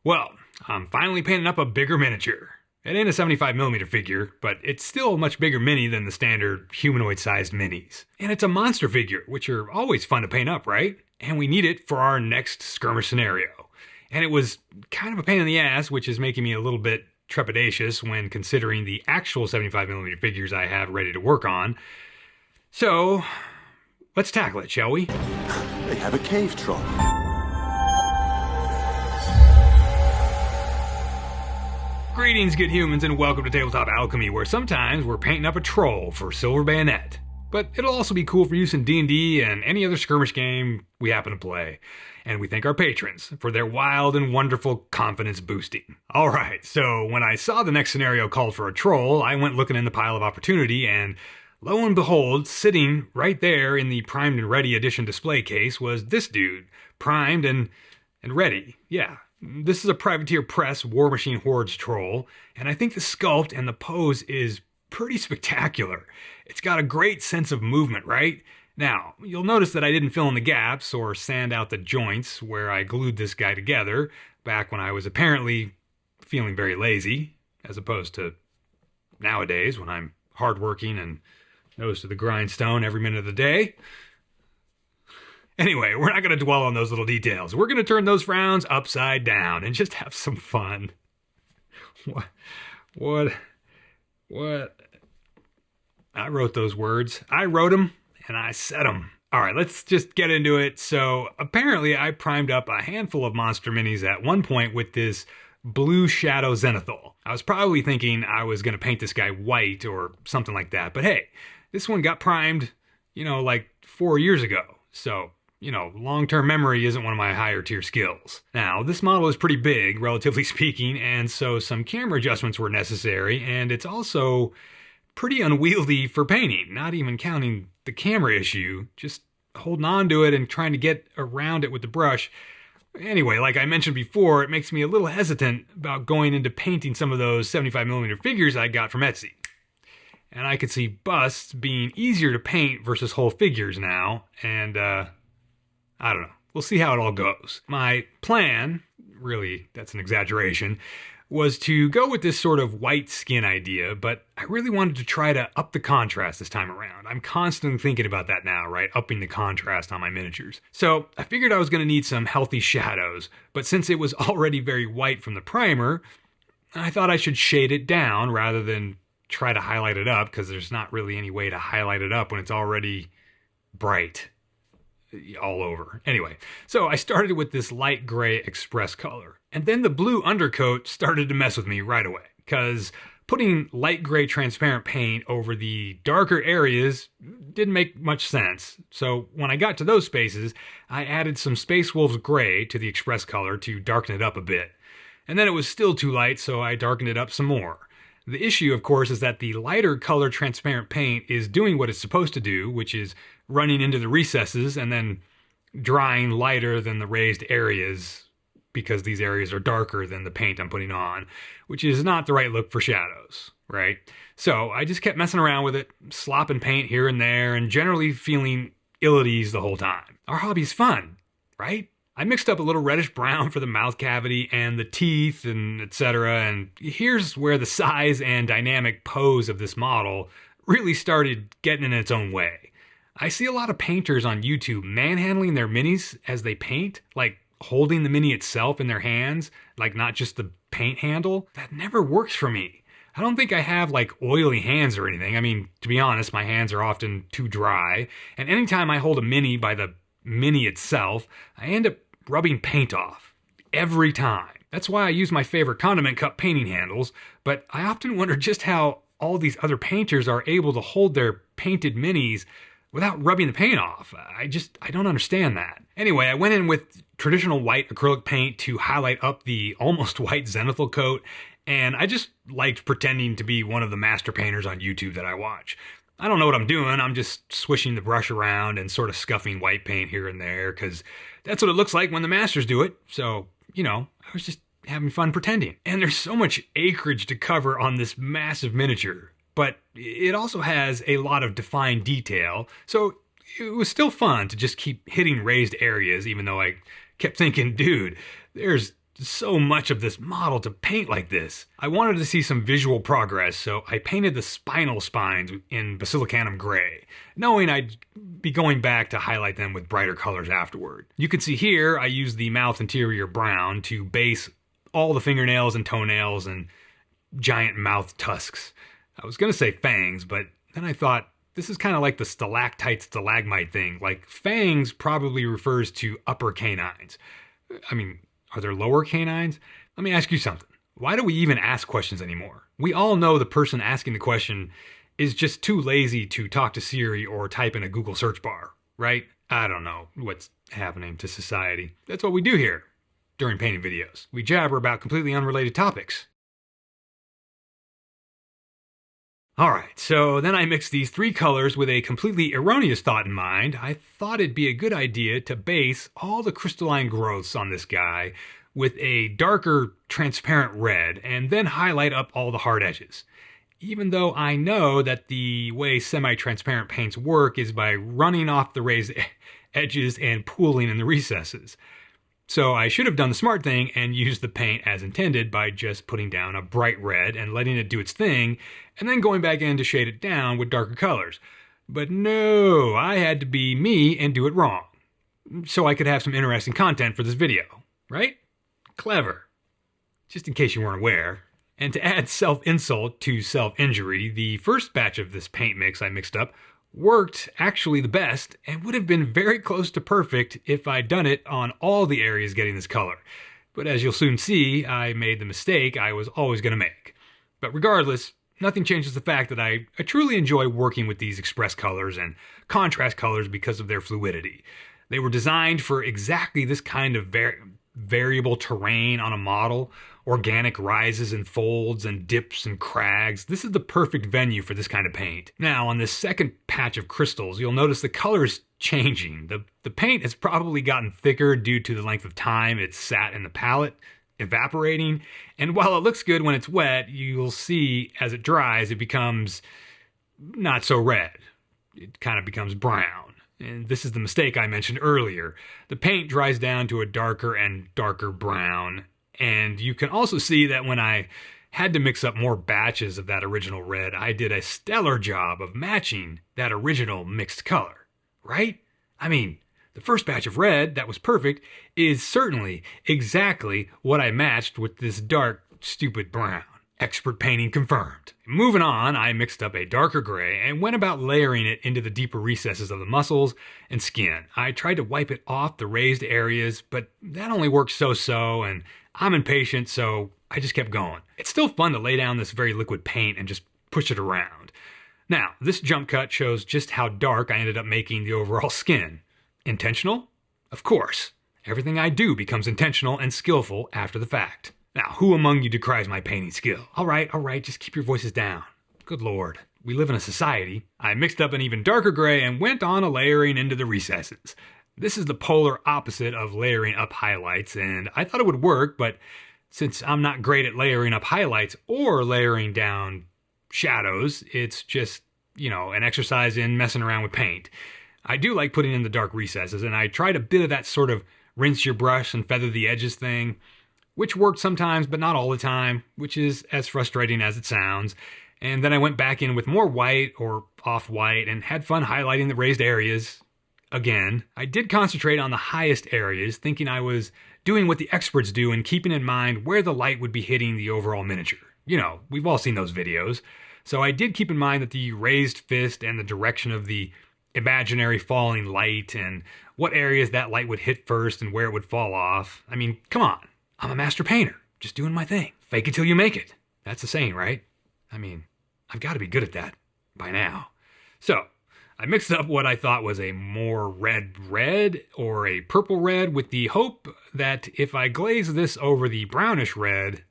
Well, I'm finally painting up a bigger miniature. It ain't a 75mm figure, but it's still a much bigger mini than the standard humanoid-sized minis. And it's a monster figure, which are always fun to paint up, right? And we need it for our next skirmish scenario. And it was kind of a pain in the ass, which is making me a little bit trepidatious when considering the actual 75mm figures I have ready to work on. So, let's tackle it, shall we? They have a cave troll. Greetings, good humans, and welcome to Tabletop Alchemy, where sometimes we're painting up a troll for Silver Bayonet. But it'll also be cool for use in D&D and any other skirmish game we happen to play. And we thank our patrons for their wild and wonderful confidence boosting. Alright, so when I saw the next scenario called for a troll, I went looking in the pile of opportunity, and lo and behold, sitting right there in the primed and ready edition display case was this dude, primed and ready. Yeah. This is a Privateer Press War Machine Hordes troll, and I think the sculpt and the pose is pretty spectacular. It's got a great sense of movement, right? Now, you'll notice that I didn't fill in the gaps or sand out the joints where I glued this guy together back when I was apparently feeling very lazy, as opposed to nowadays when I'm hardworking and nose to the grindstone every minute of the day. Anyway, we're not going to dwell on those little details. We're going to turn those frowns upside down and just have some fun. What? I wrote those words. I wrote them, and I said them. All right, let's just get into it. So, apparently I primed up a handful of monster minis at one point with this Blue Shadow Zenithal. I was probably thinking I was going to paint this guy white or something like that. But hey, this one got primed, like 4 years ago. So, long-term memory isn't one of my higher tier skills. Now, this model is pretty big, relatively speaking, and so some camera adjustments were necessary, and it's also pretty unwieldy for painting, not even counting the camera issue, just holding on to it and trying to get around it with the brush. Anyway, like I mentioned before, it makes me a little hesitant about going into painting some of those 75mm figures I got from Etsy. And I could see busts being easier to paint versus whole figures now, and I don't know. We'll see how it all goes. My plan, really, that's an exaggeration, was to go with this sort of white skin idea, but I really wanted to try to up the contrast this time around. I'm constantly thinking about that now, right? Upping the contrast on my miniatures. So I figured I was going to need some healthy shadows, but since it was already very white from the primer, I thought I should shade it down rather than try to highlight it up, because there's not really any way to highlight it up when it's already bright all over. Anyway, so I started with this light gray express color. And then the blue undercoat started to mess with me right away, because putting light gray transparent paint over the darker areas didn't make much sense. So when I got to those spaces, I added some Space Wolves gray to the express color to darken it up a bit. And then it was still too light, so I darkened it up some more. The issue, of course, is that the lighter color transparent paint is doing what it's supposed to do, which is running into the recesses and then drying lighter than the raised areas, because these areas are darker than the paint I'm putting on, which is not the right look for shadows, right? So I just kept messing around with it, slopping paint here and there, and generally feeling ill at ease the whole time. Our hobby's fun, right? I mixed up a little reddish brown for the mouth cavity and the teeth and etc. And here's where the size and dynamic pose of this model really started getting in its own way. I see a lot of painters on YouTube manhandling their minis as they paint, like holding the mini itself in their hands, like not just the paint handle. That never works for me. I don't think I have like oily hands or anything. I mean, to be honest, my hands are often too dry. And anytime I hold a mini by the mini itself, I end up rubbing paint off. Every time. That's why I use my favorite condiment cup painting handles, but I often wonder just how all these other painters are able to hold their painted minis without rubbing the paint off. I don't understand that. Anyway, I went in with traditional white acrylic paint to highlight up the almost white zenithal coat, and I just liked pretending to be one of the master painters on YouTube that I watch. I don't know what I'm doing. I'm just swishing the brush around and sort of scuffing white paint here and there, because that's what it looks like when the masters do it. So, I was just having fun pretending. And there's so much acreage to cover on this massive miniature, but it also has a lot of defined detail. So it was still fun to just keep hitting raised areas, even though I kept thinking, dude, there's so much of this model to paint like this. I wanted to see some visual progress, so I painted the spinal spines in basilicanum gray, knowing I'd be going back to highlight them with brighter colors afterward. You can see here I used the mouth interior brown to base all the fingernails and toenails and giant mouth tusks. I was going to say fangs, but then I thought, this is kind of like the stalactite stalagmite thing. Like, fangs probably refers to upper canines. I mean, are there lower canines? Let me ask you something. Why do we even ask questions anymore? We all know the person asking the question is just too lazy to talk to Siri or type in a Google search bar, right? I don't know what's happening to society. That's what we do here during painting videos. We jabber about completely unrelated topics. Alright, so then I mixed these three colors with a completely erroneous thought in mind. I thought it'd be a good idea to base all the crystalline growths on this guy with a darker transparent red and then highlight up all the hard edges. Even though I know that the way semi-transparent paints work is by running off the raised edges and pooling in the recesses. So I should have done the smart thing and used the paint as intended by just putting down a bright red and letting it do its thing, and then going back in to shade it down with darker colors. But no, I had to be me and do it wrong, so I could have some interesting content for this video, right? Clever. Just in case you weren't aware. And to add self-insult to self-injury, the first batch of this paint mix I mixed up worked actually the best and would have been very close to perfect if I'd done it on all the areas getting this color. But as you'll soon see, I made the mistake I was always going to make. But regardless, nothing changes the fact that I truly enjoy working with these express colors and contrast colors because of their fluidity. They were designed for exactly this kind of variable terrain on a model, organic rises and folds and dips and crags. This is the perfect venue for this kind of paint. Now, on this second patch of crystals, you'll notice the color's changing. The paint has probably gotten thicker due to the length of time it's sat in the palette, evaporating, and while it looks good when it's wet, you'll see as it dries, it becomes not so red. It kind of becomes brown. And this is the mistake I mentioned earlier. The paint dries down to a darker and darker brown. And you can also see that when I had to mix up more batches of that original red, I did a stellar job of matching that original mixed color, right? I mean, the first batch of red that was perfect is certainly exactly what I matched with this dark, stupid brown. Expert painting confirmed. Moving on, I mixed up a darker gray and went about layering it into the deeper recesses of the muscles and skin. I tried to wipe it off the raised areas, but that only worked so-so, and I'm impatient, so I just kept going. It's still fun to lay down this very liquid paint and just push it around. Now, this jump cut shows just how dark I ended up making the overall skin. Intentional? Of course. Everything I do becomes intentional and skillful after the fact. Now, who among you decries my painting skill? All right, just keep your voices down. Good Lord, we live in a society. I mixed up an even darker gray and went on a layering into the recesses. This is the polar opposite of layering up highlights, and I thought it would work, but since I'm not great at layering up highlights or layering down shadows, it's just, an exercise in messing around with paint. I do like putting in the dark recesses, and I tried a bit of that sort of rinse your brush and feather the edges thing, which worked sometimes, but not all the time, which is as frustrating as it sounds. And then I went back in with more white or off-white and had fun highlighting the raised areas. Again, I did concentrate on the highest areas, thinking I was doing what the experts do and keeping in mind where the light would be hitting the overall miniature. We've all seen those videos. So I did keep in mind that the raised fist and the direction of the imaginary falling light and what areas that light would hit first and where it would fall off. I mean, come on. I'm a master painter, just doing my thing. Fake it till you make it. That's the saying, right? I mean, I've got to be good at that by now. So, I mixed up what I thought was a more red or a purple red with the hope that if I glaze this over the brownish red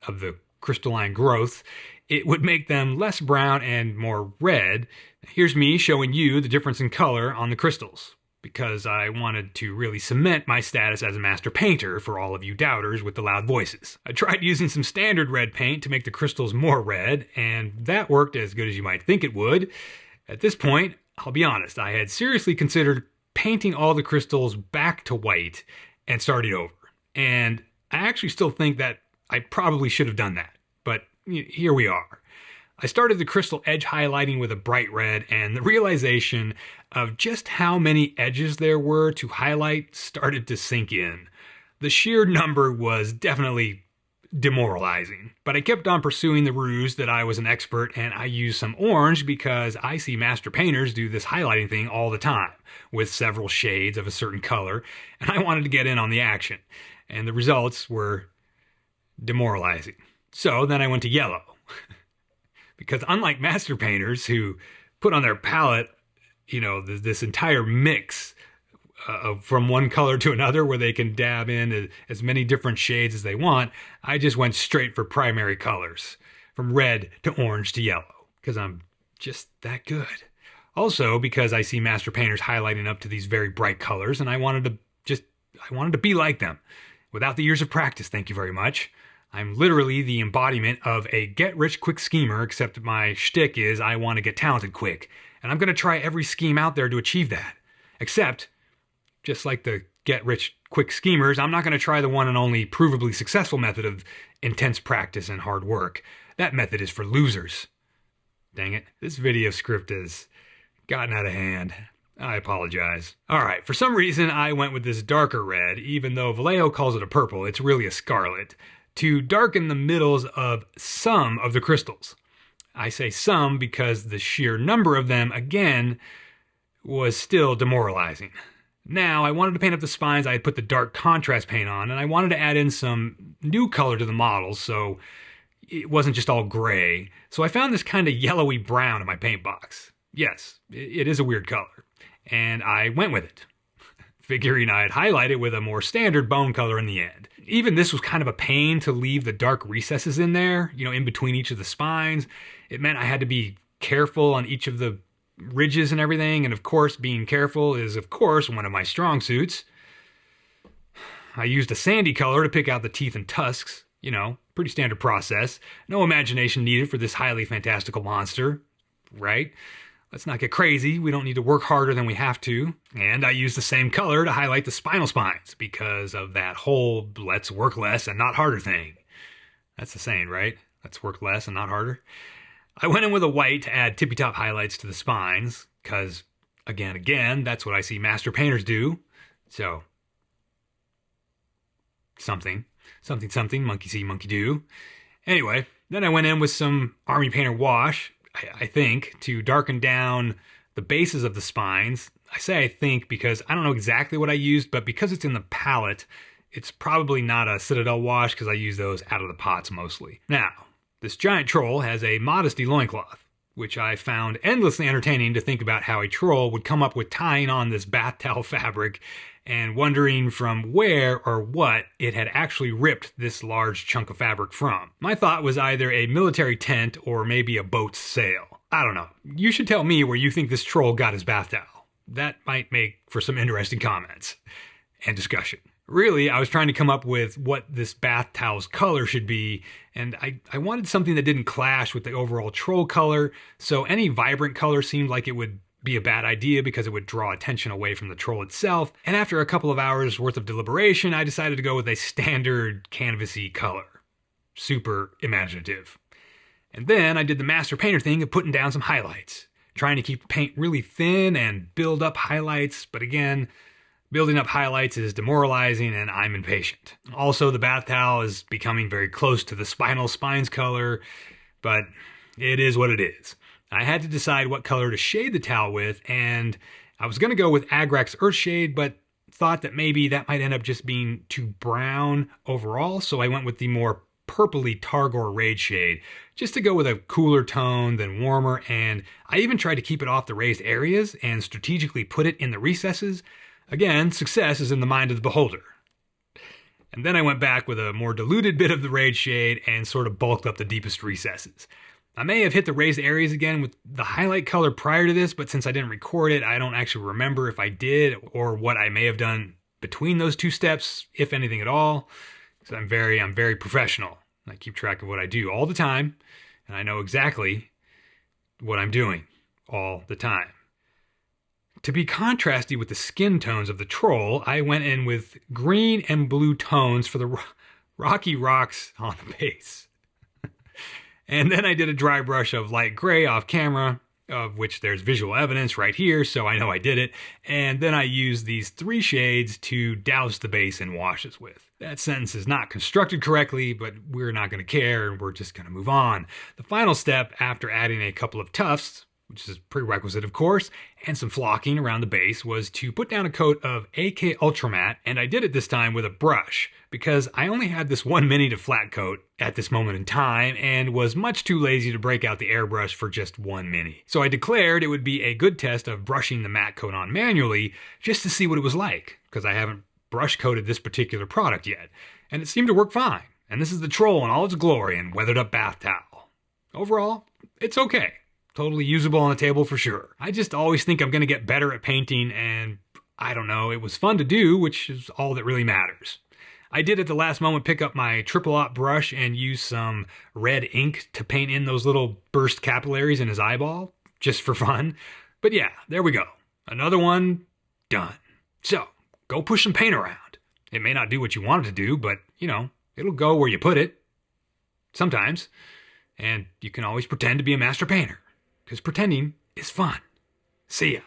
of the crystalline growth, it would make them less brown and more red. Here's me showing you the difference in color on the crystals, because I wanted to really cement my status as a master painter for all of you doubters with the loud voices. I tried using some standard red paint to make the crystals more red, and that worked as good as you might think it would. At this point, I'll be honest, I had seriously considered painting all the crystals back to white and starting over. And I actually still think that I probably should have done that, but here we are. I started the crystal edge highlighting with a bright red, and the realization of just how many edges there were to highlight started to sink in. The sheer number was definitely demoralizing, but I kept on pursuing the ruse that I was an expert, and I used some orange because I see master painters do this highlighting thing all the time with several shades of a certain color, and I wanted to get in on the action, and the results were demoralizing. So then I went to yellow. Because unlike master painters who put on their palette, this entire mix from one color to another where they can dab in as many different shades as they want, I just went straight for primary colors, from red to orange to yellow, because I'm just that good. Also, because I see master painters highlighting up to these very bright colors, and I wanted to be like them, without the years of practice, thank you very much. I'm literally the embodiment of a get-rich-quick schemer, except my shtick is I want to get talented quick. And I'm going to try every scheme out there to achieve that. Except, just like the get-rich-quick schemers, I'm not going to try the one and only provably successful method of intense practice and hard work. That method is for losers. Dang it, this video script has gotten out of hand. I apologize. Alright, for some reason I went with this darker red, even though Vallejo calls it a purple, it's really a scarlet, to darken the middles of some of the crystals. I say some because the sheer number of them, again, was still demoralizing. Now, I wanted to paint up the spines. I had put the dark contrast paint on, and I wanted to add in some new color to the models so it wasn't just all gray. So I found this kind of yellowy brown in my paint box. Yes, it is a weird color. And I went with it, figuring I'd highlight it with a more standard bone color in the end. Even this was kind of a pain to leave the dark recesses in there, in between each of the spines. It meant I had to be careful on each of the ridges and everything, and of course, being careful is, of course, one of my strong suits. I used a sandy color to pick out the teeth and tusks, pretty standard process. No imagination needed for this highly fantastical monster, right? Let's not get crazy. We don't need to work harder than we have to. And I used the same color to highlight the spinal spines because of that whole let's work less and not harder thing. That's the saying, right? Let's work less and not harder. I went in with a white to add tippy-top highlights to the spines because, again, that's what I see master painters do. So, something, monkey see, monkey do. Anyway, then I went in with some army painter wash, I think, to darken down the bases of the spines. I say I think because I don't know exactly what I used, but because it's in the palette, it's probably not a Citadel wash because I use those out of the pots mostly. Now, this giant troll has a modesty loincloth, which I found endlessly entertaining to think about how a troll would come up with tying on this bath towel fabric and wondering from where or what it had actually ripped this large chunk of fabric from. My thought was either a military tent or maybe a boat's sail. I don't know. You should tell me where you think this troll got his bath towel. That might make for some interesting comments and discussion. Really, I was trying to come up with what this bath towel's color should be, and I wanted something that didn't clash with the overall troll color, so any vibrant color seemed like it would be a bad idea because it would draw attention away from the troll itself. And after a couple of hours worth of deliberation, I decided to go with a standard canvasy color. Super imaginative. And then I did the master painter thing of putting down some highlights, trying to keep the paint really thin and build up highlights, but again, building up highlights is demoralizing and I'm impatient. Also, the bath towel is becoming very close to the spinal spines color, but it is what it is. I had to decide what color to shade the towel with, and I was going to go with Agrax Earthshade, but thought that maybe that might end up just being too brown overall, so I went with the more purpley Targor Raid shade, just to go with a cooler tone than warmer, and I even tried to keep it off the raised areas and strategically put it in the recesses. Again, success is in the mind of the beholder. And then I went back with a more diluted bit of the Raid shade and sort of bulked up the deepest recesses. I may have hit the raised areas again with the highlight color prior to this, but since I didn't record it, I don't actually remember if I did or what I may have done between those two steps, if anything at all. So I'm very professional. I keep track of what I do all the time, and I know exactly what I'm doing all the time. To be contrasty with the skin tones of the troll, I went in with green and blue tones for the rocky rocks on the base. And then I did a dry brush of light gray off camera, of which there's visual evidence right here, so I know I did it. And then I used these 3 shades to douse the base in washes with. That sentence is not constructed correctly, but we're not going to care, and we're just going to move on. The final step, after adding a couple of tufts, which is a prerequisite of course, and some flocking around the base, was to put down a coat of AK Ultramatte, and I did it this time with a brush, because I only had this one mini to flat coat at this moment in time, and was much too lazy to break out the airbrush for just one mini. So I declared it would be a good test of brushing the matte coat on manually, just to see what it was like, because I haven't brush coated this particular product yet, and it seemed to work fine. And this is the Troll in all its glory and weathered up bath towel. Overall, it's okay. Totally usable on the table for sure. I just always think I'm going to get better at painting, and I don't know, it was fun to do, which is all that really matters. I did at the last moment pick up my triple aught brush and use some red ink to paint in those little burst capillaries in his eyeball, just for fun. But yeah, there we go. Another one done. So, go push some paint around. It may not do what you want it to do, but, you know, it'll go where you put it. Sometimes. And you can always pretend to be a master painter. Because pretending is fun. See ya.